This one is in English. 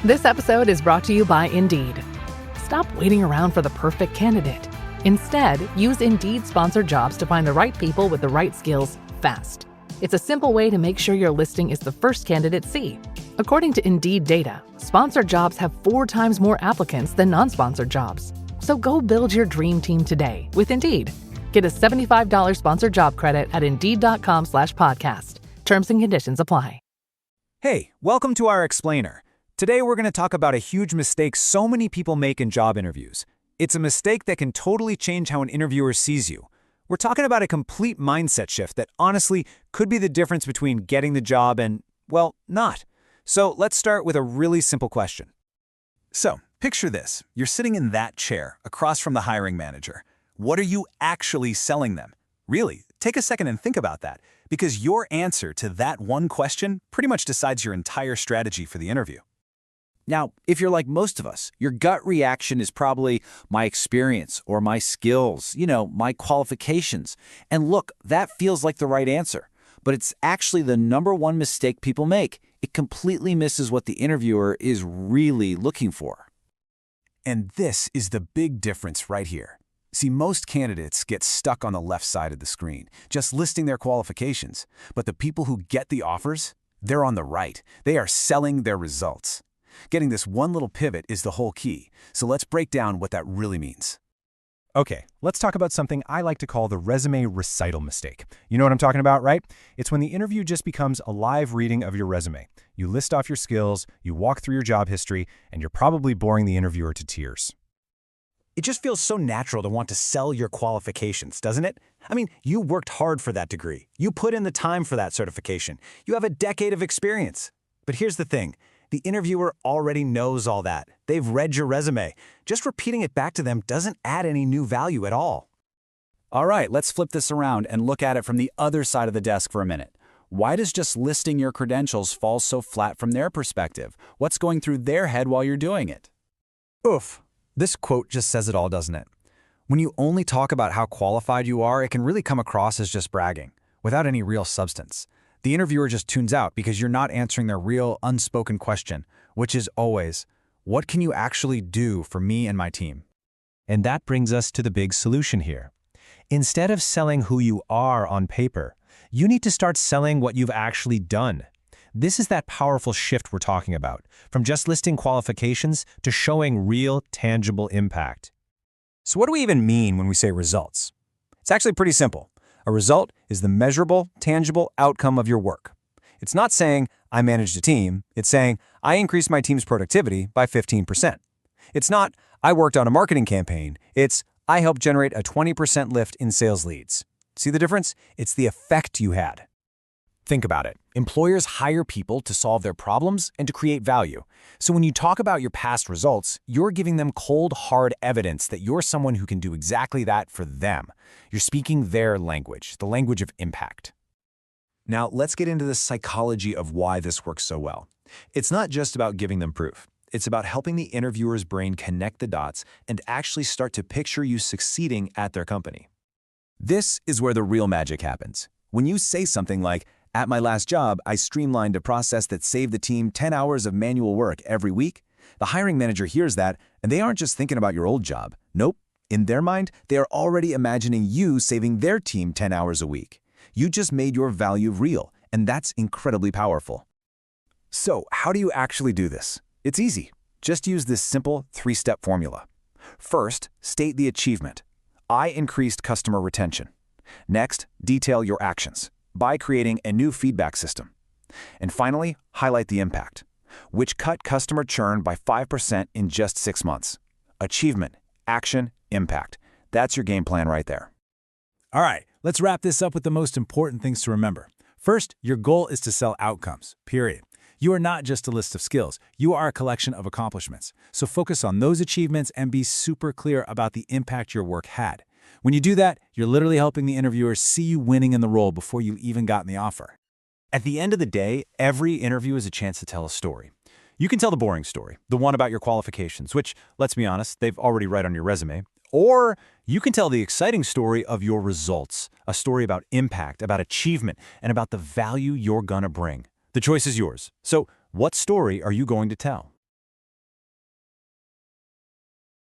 This episode is brought to you by Indeed. Stop waiting around for the perfect candidate. Instead, use Indeed sponsored jobs to find the right people with the right skills fast. It's a simple way to make sure your listing is the first candidates see. According to Indeed data, sponsored jobs have 4 times more applicants than non-sponsored jobs. So go build your dream team today with Indeed. Get a $75 sponsored job credit at Indeed.com/podcast. Terms and conditions apply. Hey, welcome to our Explainer. Today we're going to talk about a huge mistake so many people make in job interviews. It's a mistake that can totally change how an interviewer sees you. We're talking about a complete mindset shift that honestly could be the difference between getting the job and, well, not. So let's start with a really simple question. So, picture this. You're sitting in that chair across from the hiring manager. What are you actually selling them? Really, take a second and think about that, because your answer to that one question pretty much decides your entire strategy for the interview. Now, if you're like most of us, your gut reaction is probably my experience or my skills, my qualifications. And look, that feels like the right answer, but it's actually the number one mistake people make. It completely misses what the interviewer is really looking for. And this is the big difference right here. See, most candidates get stuck on the left side of the screen, just listing their qualifications. But the people who get the offers, they're on the right. They are selling their results. Getting this one little pivot is the whole key. So let's break down what that really means. Okay, let's talk about something I like to call the resume recital mistake. You know what I'm talking about, right? It's when the interview just becomes a live reading of your resume. You list off your skills, you walk through your job history, and you're probably boring the interviewer to tears. It just feels so natural to want to sell your qualifications, doesn't it? I mean, you worked hard for that degree. You put in the time for that certification. You have a decade of experience. But here's the thing. The interviewer already knows all that. They've read your resume. Just repeating it back to them doesn't add any new value at all. All right, let's flip this around and look at it from the other side of the desk for a minute. Why does just listing your credentials fall so flat from their perspective? What's going through their head while you're doing it? Oof. This quote just says it all, doesn't it? When you only talk about how qualified you are, it can really come across as just bragging, without any real substance. The interviewer just tunes out because you're not answering their real, unspoken question, which is always, what can you actually do for me and my team? And that brings us to the big solution here. Instead of selling who you are on paper, you need to start selling what you've actually done. This is that powerful shift we're talking about, from just listing qualifications to showing real, tangible impact. So what do we even mean when we say results? It's actually pretty simple. A result is the measurable, tangible outcome of your work. It's not saying, I managed a team. It's saying, I increased my team's productivity by 15%. It's not, I worked on a marketing campaign. It's, I helped generate a 20% lift in sales leads. See the difference? It's the effect you had. Think about it. Employers hire people to solve their problems and to create value. So when you talk about your past results, you're giving them cold, hard evidence that you're someone who can do exactly that for them. You're speaking their language, the language of impact. Now, let's get into the psychology of why this works so well. It's not just about giving them proof. It's about helping the interviewer's brain connect the dots and actually start to picture you succeeding at their company. This is where the real magic happens. When you say something like, at my last job, I streamlined a process that saved the team 10 hours of manual work every week. The hiring manager hears that, and they aren't just thinking about your old job. Nope. In their mind, they are already imagining you saving their team 10 hours a week. You just made your value real, and that's incredibly powerful. So, how do you actually do this? It's easy. Just use this simple 3-step formula. First, state the achievement. I increased customer retention. Next, detail your actions by creating a new feedback system. And finally, highlight the impact, which cut customer churn by 5% in just 6 months. Achievement, action, impact. That's your game plan right there. All right, let's wrap this up with the most important things to remember. First, your goal is to sell outcomes, period. You are not just a list of skills. You are a collection of accomplishments. So focus on those achievements and be super clear about the impact your work had. When you do that, you're literally helping the interviewer see you winning in the role before you even gotten the offer. At the end of the day, every interview is a chance to tell a story. You can tell the boring story, the one about your qualifications, which, let's be honest, they've already read on your resume. Or you can tell the exciting story of your results, a story about impact, about achievement, and about the value you're gonna bring. The choice is yours. So, what story are you going to tell?